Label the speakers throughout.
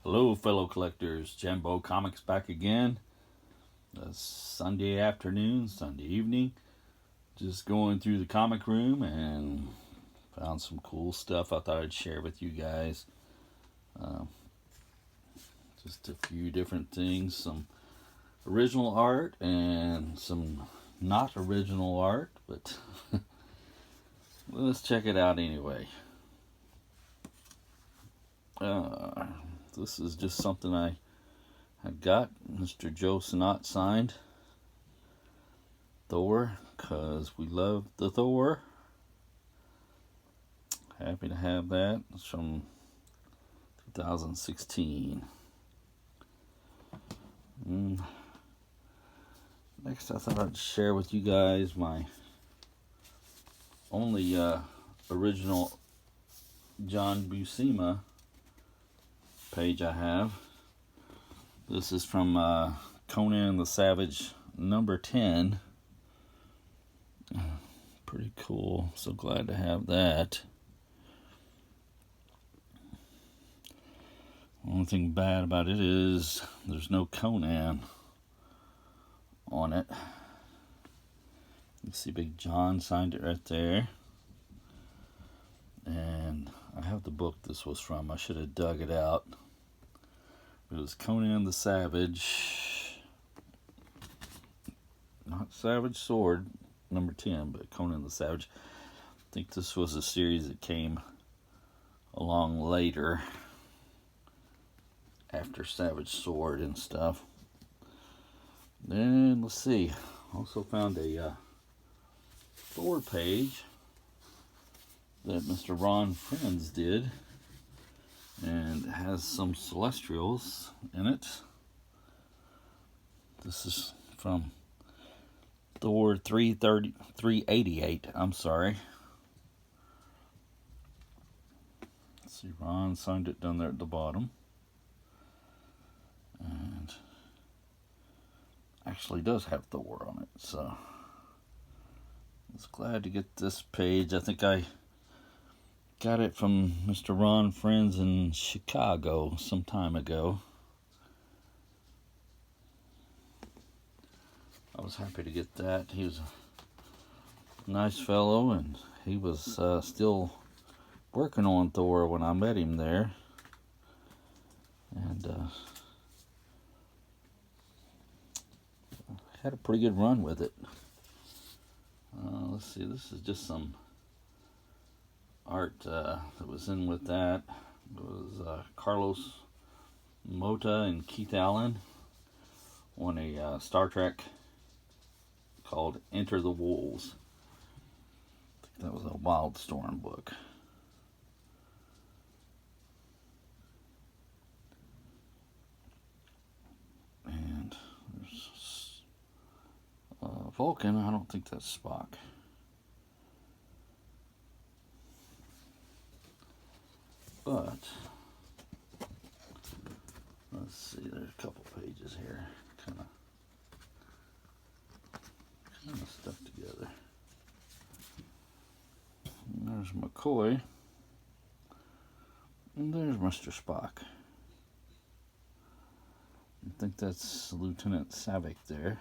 Speaker 1: Hello, fellow collectors. Jumbo Comics back again. Sunday afternoon, Sunday evening. Just going through the comic room and found some cool stuff I thought I'd share with you guys. Just a few different things. Some original art and some not original art, but let's check it out anyway. This is just something I got. Mr. Joe Sinat signed Thor, because we love the Thor. Happy to have that. It's from 2016. Next, I thought I'd share with you guys my only original John Buscema page I have. This is from Conan the Savage number 10. Pretty cool. So glad to have that. Only thing bad about it is there's no Conan on it. You see Big John signed it right there. And I have the book this was from. I should have dug it out. It was Conan the Savage. Not Savage Sword, number 10, but Conan the Savage. I think this was a series that came along later, after Savage Sword and stuff. Then, let's see. Also found a Thor page that Mr. Ron Friends did, and it has some Celestials in it. This is from Thor 388. I'm sorry. Let's see, Ron signed it down there at the bottom. And actually does have Thor on it, so I was glad to get this page. I think I got it from Mr. Ron Friends in Chicago some time ago. I was happy to get that. He was a nice fellow, and he was still working on Thor when I met him there. And had a pretty good run with it. Let's see, this is just some art that was in with that. It was Carlos Mota and Keith Allen on a Star Trek called Enter the Wolves. I think that was a Wildstorm book. And there's Vulcan. I don't think that's Spock. But let's see, there's a couple pages here kind of stuck together. And there's McCoy, and there's Mr. Spock. I think that's Lieutenant Savick there.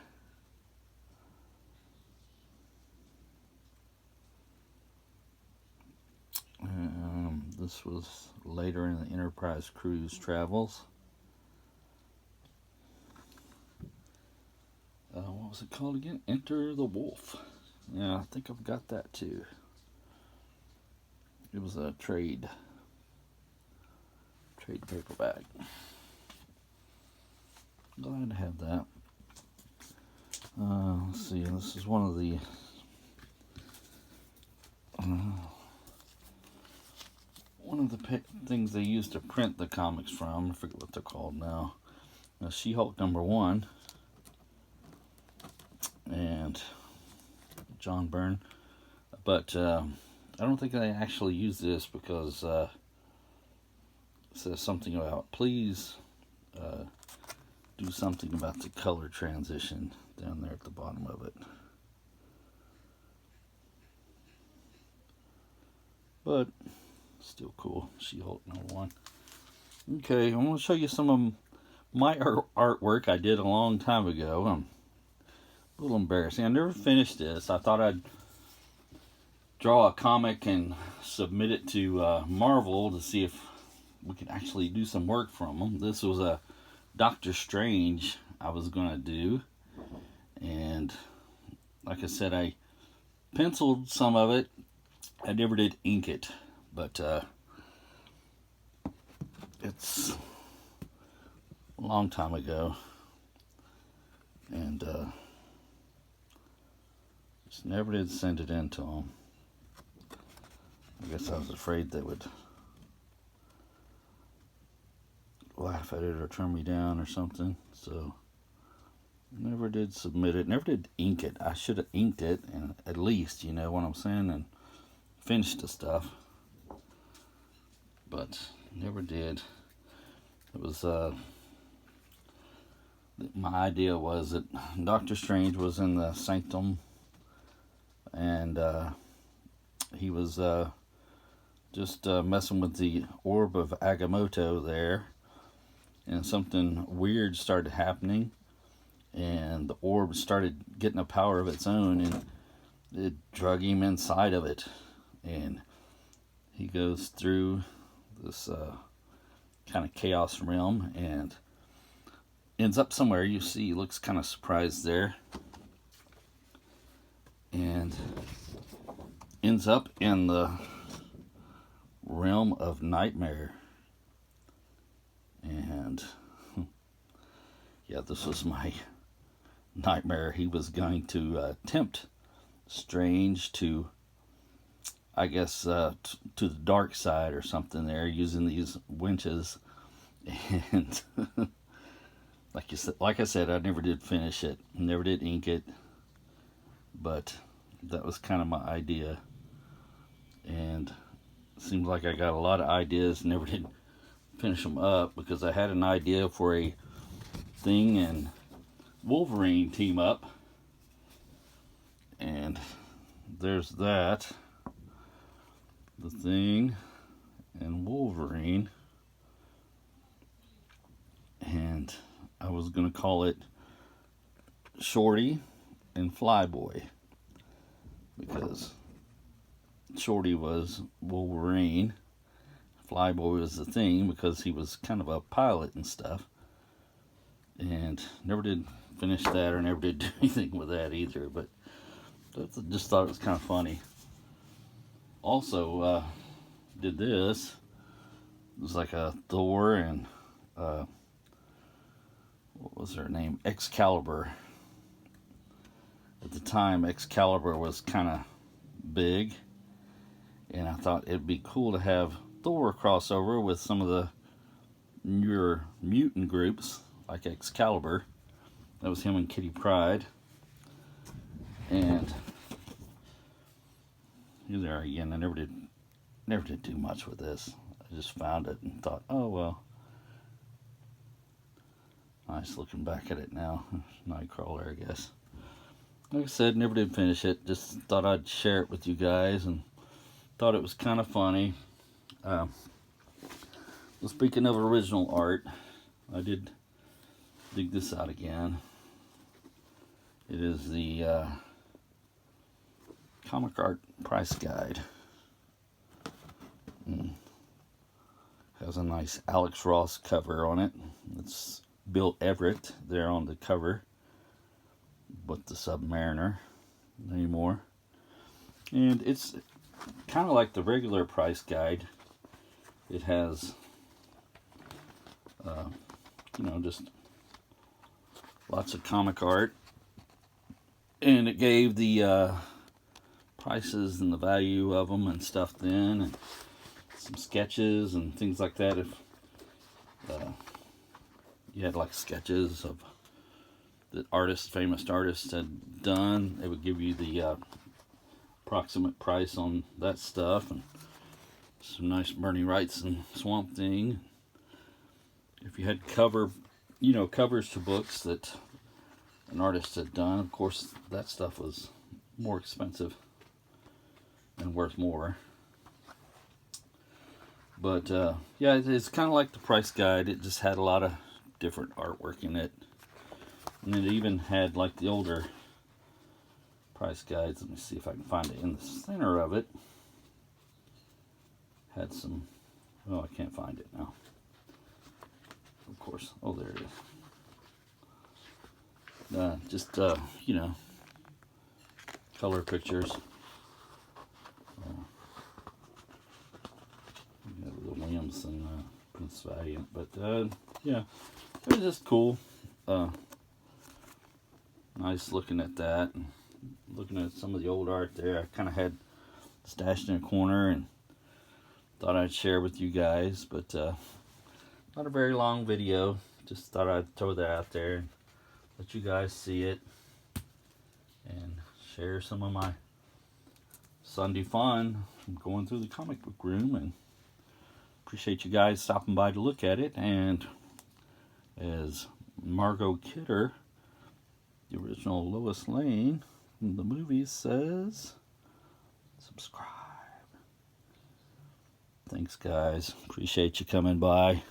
Speaker 1: This was later in the Enterprise cruise travels. What was it called again? Enter the Wolf. Yeah, I think I've got that too. It was a trade paperback. Glad to have that. Let's see, this is one of the things they used to print the comics from. I forget what they're called now. She-Hulk number 1 and John Byrne. But I don't think I actually use this because it says something about please do something about the color transition down there at the bottom of it. But still cool. She-Hulk number 1. Okay, I'm going to show you some of my artwork I did a long time ago. A little embarrassing. I never finished this. I thought I'd draw a comic and submit it to Marvel to see if we could actually do some work from them. This was a Doctor Strange I was going to do. And like I said, I penciled some of it. I never did ink it. But it's a long time ago. And just never did send it in to them. I guess I was afraid they would laugh at it or turn me down or something. So never did submit it. Never did ink it. I should have inked it, and at least, you know what I'm saying, and finished the stuff. But never did. It was my idea was that Doctor Strange was in the sanctum, and he was just messing with the orb of Agamotto there, and something weird started happening, and the orb started getting a power of its own, and it drug him inside of it, and he goes through this kind of chaos realm and ends up somewhere. You see, he looks kind of surprised there, and ends up in the realm of nightmare. And yeah, this was my nightmare. He was going to tempt Strange to, I guess, to the dark side or something there, using these winches. And like I said, I never did finish it, never did ink it, but that was kind of my idea. And it seems like I got a lot of ideas, never did finish them up, because I had an idea for a Thing and Wolverine team up, and there's that, the Thing and Wolverine, and I was gonna call it Shorty and Flyboy, because Shorty was Wolverine, Flyboy was the Thing because he was kind of a pilot and stuff. And never did finish that, or never did do anything with that either, but just thought it was kind of funny. Also did this. It was like a Thor and what was her name, Excalibur. At the time, Excalibur was kind of big, and I thought it'd be cool to have Thor crossover with some of the newer mutant groups like Excalibur. That was him and Kitty Pryde. And here they are again. I never did do much with this. I just found it and thought, oh well. Nice looking back at it now. Nightcrawler, I guess. Like I said, never did finish it. Just thought I'd share it with you guys, and thought it was kind of funny. Well, speaking of original art, I did dig this out again. It is the Comic Art Price Guide. Has a nice Alex Ross cover on it. It's Bill Everett there on the cover, but the Submariner anymore. And it's kind of like the regular Price Guide. It has, just lots of comic art, and it gave the prices and the value of them and stuff then, and some sketches and things like that. If you had like sketches of that famous artists had done, it would give you the approximate price on that stuff, and some nice Bernie Wrights and Swamp Thing. If you had covers to books that an artist had done, of course that stuff was more expensive and worth more. But yeah, it's kind of like the price guide. It just had a lot of different artwork in it, and it even had like the older price guides. Let me see if I can find it. In the center of it had some, oh, I can't find it now, of course. Oh, there it is. Just you know, color pictures. The Williamson Prince Valiant, but yeah, it was just cool. Nice looking at that, and looking at some of the old art there. I kind of had stashed in a corner and thought I'd share with you guys, but not a very long video. Just thought I'd throw that out there and let you guys see it and share some of my Sunday fun from going through the comic book room, and appreciate you guys stopping by to look at it. And as Margot Kidder, the original Lois Lane in the movies, says, subscribe. Thanks, guys. Appreciate you coming by.